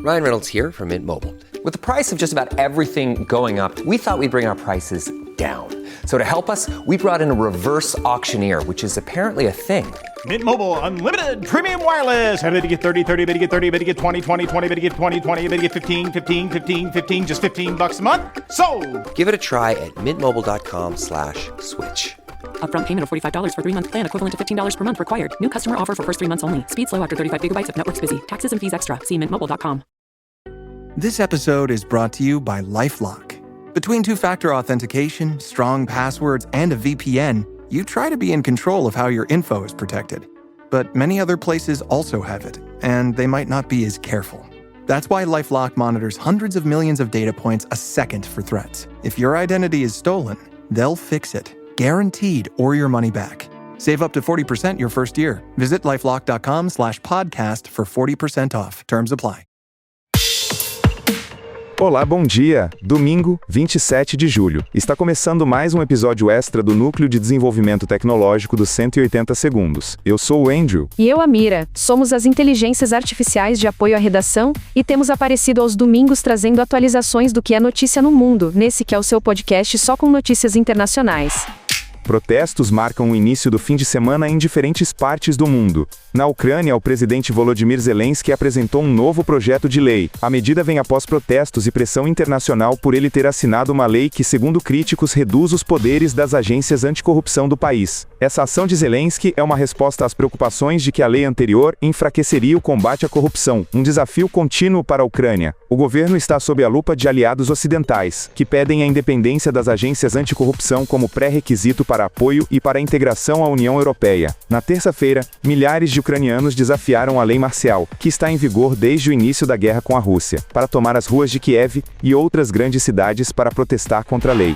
Ryan Reynolds here from Mint Mobile. With the price of just about everything going up, we thought we'd bring our prices down. So to help us, we brought in a reverse auctioneer, which is apparently a thing. Mint Mobile Unlimited Premium Wireless. How to get 30, 30, bit to get 30, bit to get 20, 20, 20, bit to get 20, 20, bit to get 15, 15, 15, 15, just $15 a month? Sold! Give it a try at mintmobile.com/switch. Upfront payment of $45 for 3-month plan, equivalent to $15 per month required. New customer offer for first 3 months only. Speed slow after 35 gigabytes if network's busy. Taxes and fees extra. See mintmobile.com. This episode is brought to you by LifeLock. Between two-factor authentication, strong passwords, and a VPN, you try to be in control of how your info is protected. But many other places also have it, and they might not be as careful. That's why LifeLock monitors hundreds of millions of data points a second for threats. If your identity is stolen, they'll fix it, guaranteed, or your money back. Save up to 40% your first year. Visit LifeLock.com/podcast for 40% off. Terms apply. Olá, bom dia! Domingo, 27 de julho. Está começando mais um episódio extra do Núcleo de Desenvolvimento Tecnológico dos 180 Segundos. Eu sou o Andrew. E eu, a Mira. Somos as inteligências artificiais de apoio à redação e temos aparecido aos domingos trazendo atualizações do que é notícia no mundo, nesse que é o seu podcast só com notícias internacionais. Protestos marcam o início do fim de semana em diferentes partes do mundo. Na Ucrânia, o presidente Volodymyr Zelensky apresentou um novo projeto de lei. A medida vem após protestos e pressão internacional por ele ter assinado uma lei que, segundo críticos, reduz os poderes das agências anticorrupção do país. Essa ação de Zelensky é uma resposta às preocupações de que a lei anterior enfraqueceria o combate à corrupção, um desafio contínuo para a Ucrânia. O governo está sob a lupa de aliados ocidentais, que pedem a independência das agências anticorrupção como pré-requisito para apoio e para a integração à União Europeia. Na terça-feira, milhares de ucranianos desafiaram a lei marcial, que está em vigor desde o início da guerra com a Rússia, para tomar as ruas de Kiev e outras grandes cidades para protestar contra a lei.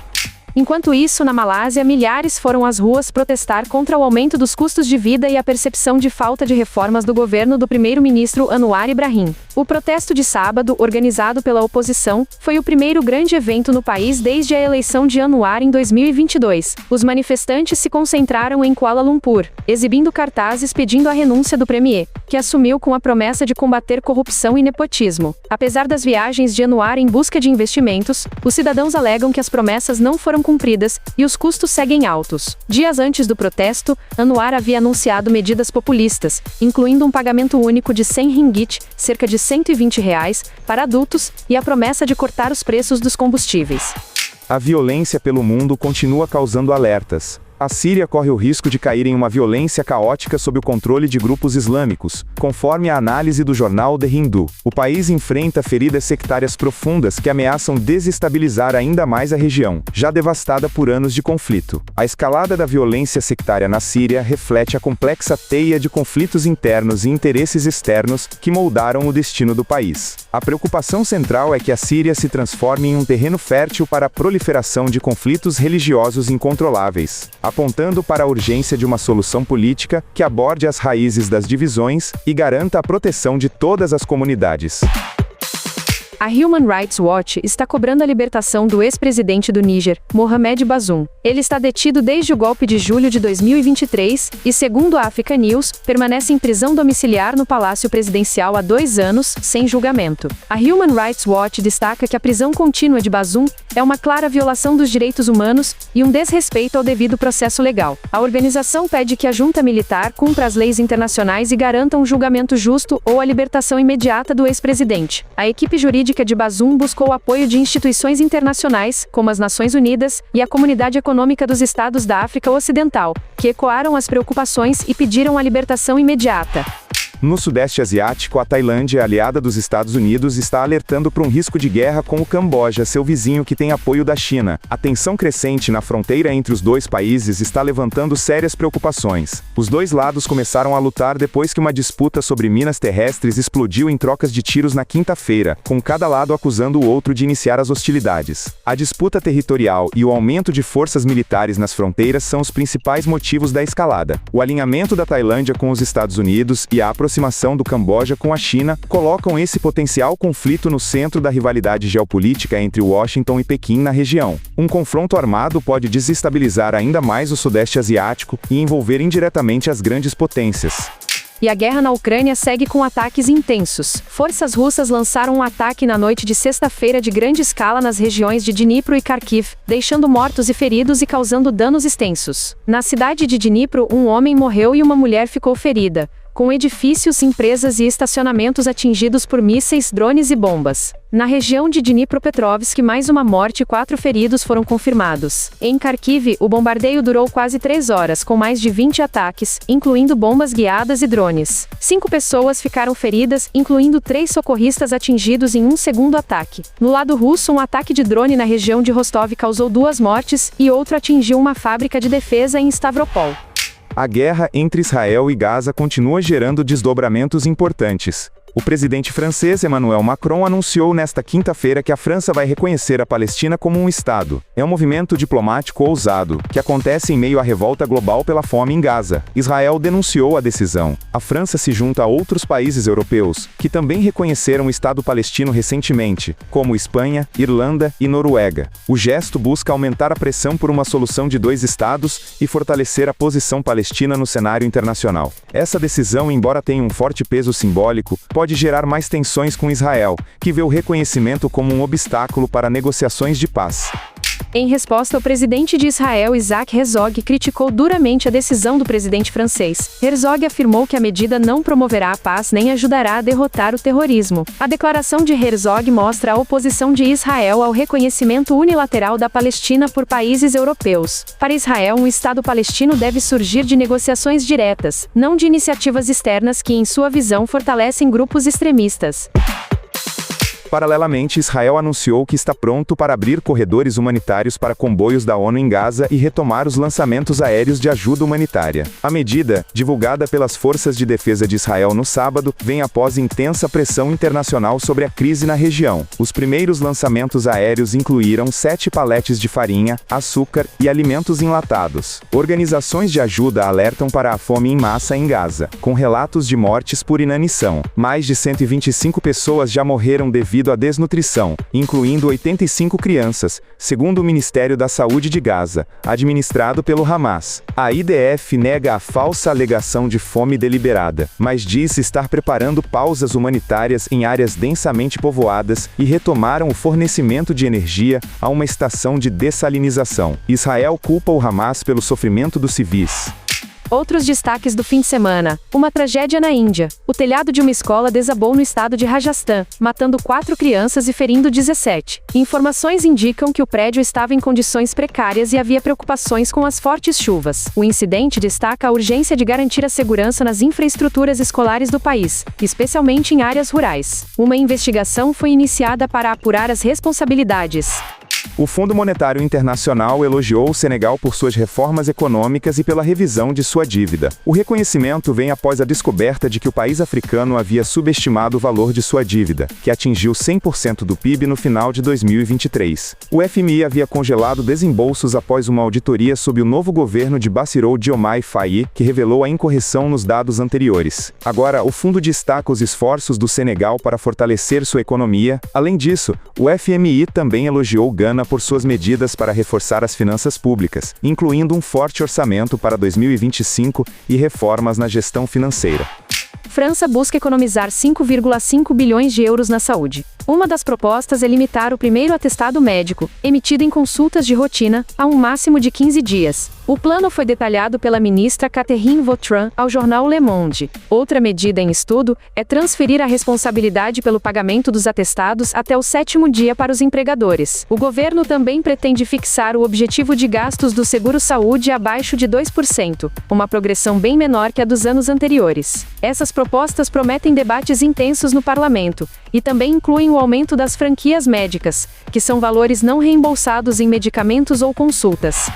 Enquanto isso, na Malásia, milhares foram às ruas protestar contra o aumento dos custos de vida e a percepção de falta de reformas do governo do primeiro-ministro Anwar Ibrahim. O protesto de sábado, organizado pela oposição, foi o primeiro grande evento no país desde a eleição de Anwar em 2022. Os manifestantes se concentraram em Kuala Lumpur, exibindo cartazes pedindo a renúncia do premier, que assumiu com a promessa de combater corrupção e nepotismo. Apesar das viagens de Anwar em busca de investimentos, os cidadãos alegam que as promessas não foram cumpridas e os custos seguem altos. Dias antes do protesto, Anwar havia anunciado medidas populistas, incluindo um pagamento único de 100 ringgit, cerca de R$120, para adultos, e a promessa de cortar os preços dos combustíveis. A violência pelo mundo continua causando alertas. A Síria corre o risco de cair em uma violência caótica sob o controle de grupos islâmicos, conforme a análise do jornal The Hindu. O país enfrenta feridas sectárias profundas que ameaçam desestabilizar ainda mais a região, já devastada por anos de conflito. A escalada da violência sectária na Síria reflete a complexa teia de conflitos internos e interesses externos que moldaram o destino do país. A preocupação central é que a Síria se transforme em um terreno fértil para a proliferação de conflitos religiosos incontroláveis, apontando para a urgência de uma solução política que aborde as raízes das divisões e garanta a proteção de todas as comunidades. A Human Rights Watch está cobrando a libertação do ex-presidente do Níger, Mohamed Bazoum. Ele está detido desde o golpe de julho de 2023 e, segundo a Africa News, permanece em prisão domiciliar no Palácio Presidencial há 2 anos, sem julgamento. A Human Rights Watch destaca que a prisão contínua de Bazoum é uma clara violação dos direitos humanos e um desrespeito ao devido processo legal. A organização pede que a junta militar cumpra as leis internacionais e garanta um julgamento justo ou a libertação imediata do ex-presidente. A equipe jurídica de Bazoum buscou o apoio de instituições internacionais, como as Nações Unidas e a Comunidade Econômica dos Estados da África Ocidental, que ecoaram as preocupações e pediram a libertação imediata. No Sudeste Asiático, a Tailândia, aliada dos Estados Unidos, está alertando para um risco de guerra com o Camboja, seu vizinho que tem apoio da China. A tensão crescente na fronteira entre os dois países está levantando sérias preocupações. Os dois lados começaram a lutar depois que uma disputa sobre minas terrestres explodiu em trocas de tiros na quinta-feira, com cada lado acusando o outro de iniciar as hostilidades. A disputa territorial e o aumento de forças militares nas fronteiras são os principais motivos da escalada. O alinhamento da Tailândia com os Estados Unidos e a aproximação do Camboja com a China colocam esse potencial conflito no centro da rivalidade geopolítica entre Washington e Pequim na região. Um confronto armado pode desestabilizar ainda mais o Sudeste Asiático e envolver indiretamente as grandes potências. e a guerra na Ucrânia segue com ataques intensos. Forças russas lançaram um ataque na noite de sexta-feira de grande escala nas regiões de Dnipro e Kharkiv, deixando mortos e feridos e causando danos extensos. Na cidade de Dnipro, um homem morreu e uma mulher ficou ferida, com edifícios, empresas e estacionamentos atingidos por mísseis, drones e bombas. Na região de Dnipropetrovsk, mais uma morte e 4 feridos foram confirmados. Em Kharkiv, o bombardeio durou quase 3 horas, com mais de 20 ataques, incluindo bombas guiadas e drones. 5 pessoas ficaram feridas, incluindo 3 socorristas atingidos em um segundo ataque. No lado russo, um ataque de drone na região de Rostov causou 2 mortes e outro atingiu uma fábrica de defesa em Stavropol. A guerra entre Israel e Gaza continua gerando desdobramentos importantes. O presidente francês Emmanuel Macron anunciou nesta quinta-feira que a França vai reconhecer a Palestina como um Estado. É um movimento diplomático ousado, que acontece em meio à revolta global pela fome em Gaza. Israel denunciou a decisão. A França se junta a outros países europeus, que também reconheceram o Estado palestino recentemente, como Espanha, Irlanda e Noruega. O gesto busca aumentar a pressão por uma solução de 2 estados e fortalecer a posição palestina no cenário internacional. Essa decisão, embora tenha um forte peso simbólico, pode gerar mais tensões com Israel, que vê o reconhecimento como um obstáculo para negociações de paz. Em resposta, o presidente de Israel, Isaac Herzog, criticou duramente a decisão do presidente francês. Herzog afirmou que a medida não promoverá a paz nem ajudará a derrotar o terrorismo. A declaração de Herzog mostra a oposição de Israel ao reconhecimento unilateral da Palestina por países europeus. Para Israel, um Estado palestino deve surgir de negociações diretas, não de iniciativas externas que, em sua visão, fortalecem grupos extremistas. Paralelamente, Israel anunciou que está pronto para abrir corredores humanitários para comboios da ONU em Gaza e retomar os lançamentos aéreos de ajuda humanitária. A medida, divulgada pelas Forças de Defesa de Israel no sábado, vem após intensa pressão internacional sobre a crise na região. Os primeiros lançamentos aéreos incluíram 7 paletes de farinha, açúcar e alimentos enlatados. Organizações de ajuda alertam para a fome em massa em Gaza, com relatos de mortes por inanição. Mais de 125 pessoas já morreram devido à desnutrição, incluindo 85 crianças, segundo o Ministério da Saúde de Gaza, administrado pelo Hamas. A IDF nega a falsa alegação de fome deliberada, mas diz estar preparando pausas humanitárias em áreas densamente povoadas e retomaram o fornecimento de energia a uma estação de dessalinização. Israel culpa o Hamas pelo sofrimento dos civis. Outros destaques do fim de semana. Uma tragédia na Índia. O telhado de uma escola desabou no estado de Rajasthan, matando 4 crianças e ferindo 17. Informações indicam que o prédio estava em condições precárias e havia preocupações com as fortes chuvas. O incidente destaca a urgência de garantir a segurança nas infraestruturas escolares do país, especialmente em áreas rurais. Uma investigação foi iniciada para apurar as responsabilidades. O Fundo Monetário Internacional elogiou o Senegal por suas reformas econômicas e pela revisão de sua dívida. O reconhecimento vem após a descoberta de que o país africano havia subestimado o valor de sua dívida, que atingiu 100% do PIB no final de 2023. O FMI havia congelado desembolsos após uma auditoria sob o novo governo de Bassirou Diomaye Faye, que revelou a incorreção nos dados anteriores. Agora, o fundo destaca os esforços do Senegal para fortalecer sua economia. Além disso, o FMI também elogiou Gana por suas medidas para reforçar as finanças públicas, incluindo um forte orçamento para 2025 e reformas na gestão financeira. França busca economizar 5,5 bilhões de euros na saúde. Uma das propostas é limitar o primeiro atestado médico, emitido em consultas de rotina, a um máximo de 15 dias. O plano foi detalhado pela ministra Catherine Vautrin ao jornal Le Monde. Outra medida em estudo é transferir a responsabilidade pelo pagamento dos atestados até o 7º dia para os empregadores. O governo também pretende fixar o objetivo de gastos do seguro-saúde abaixo de 2%, uma progressão bem menor que a dos anos anteriores. Essas propostas prometem debates intensos no parlamento, e também incluem o aumento das franquias médicas, que são valores não reembolsados em medicamentos ou consultas.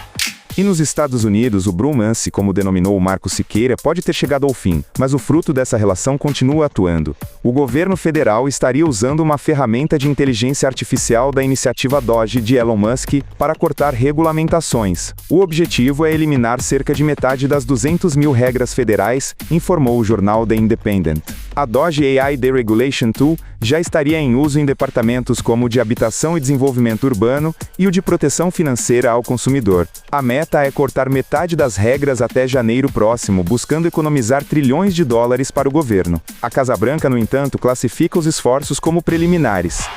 E nos Estados Unidos, o bromance, como denominou o Marco Siqueira, pode ter chegado ao fim, mas o fruto dessa relação continua atuando. O governo federal estaria usando uma ferramenta de inteligência artificial da iniciativa DOGE de Elon Musk para cortar regulamentações. O objetivo é eliminar cerca de metade das 200 mil regras federais, informou o jornal The Independent. A DOGE AI Deregulation Tool já estaria em uso em departamentos como o de habitação e desenvolvimento urbano e o de proteção financeira ao consumidor. A meta é cortar metade das regras até janeiro próximo, buscando economizar trilhões de dólares para o governo. A Casa Branca, no entanto, classifica os esforços como preliminares.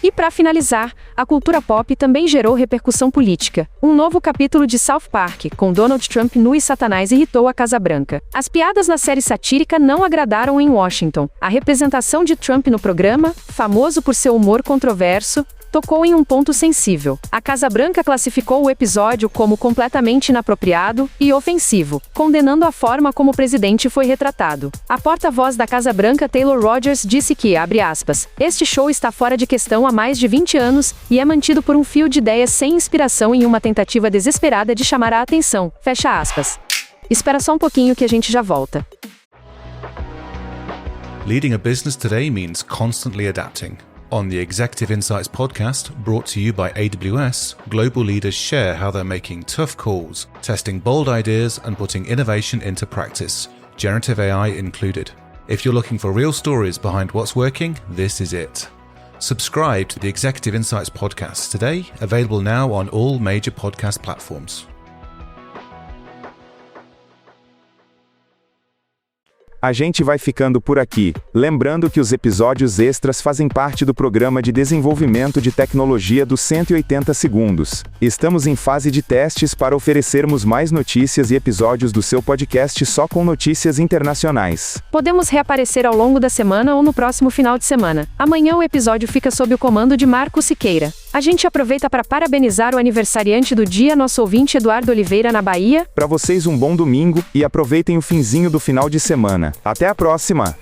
E para finalizar, a cultura pop também gerou repercussão política. Um novo capítulo de South Park, com Donald Trump nu e Satanás, irritou a Casa Branca. As piadas na série satírica não agradaram em Washington. A representação de Trump no programa, famoso por seu humor controverso, tocou em um ponto sensível. A Casa Branca classificou o episódio como completamente inapropriado e ofensivo, condenando a forma como o presidente foi retratado. A porta-voz da Casa Branca, Taylor Rogers, disse que, abre aspas, este show está fora de questão há mais de 20 anos e é mantido por um fio de ideias sem inspiração em uma tentativa desesperada de chamar a atenção. Fecha aspas. Espera só um pouquinho que a gente já volta. Leading a business today means constantly adapting. On the Executive Insights podcast, brought to you by AWS, global leaders share how they're making tough calls, testing bold ideas, and putting innovation into practice, generative AI included. If you're looking for real stories behind what's working, this is it. Subscribe to the Executive Insights podcast today, available now on all major podcast platforms. A gente vai ficando por aqui, lembrando que os episódios extras fazem parte do programa de desenvolvimento de tecnologia dos 180 segundos. Estamos em fase de testes para oferecermos mais notícias e episódios do seu podcast só com notícias internacionais. Podemos reaparecer ao longo da semana ou no próximo final de semana. Amanhã o episódio fica sob o comando de Marco Siqueira. A gente aproveita para parabenizar o aniversariante do dia, nosso ouvinte Eduardo Oliveira, na Bahia. Para vocês um bom domingo e aproveitem o finzinho do final de semana. Até a próxima!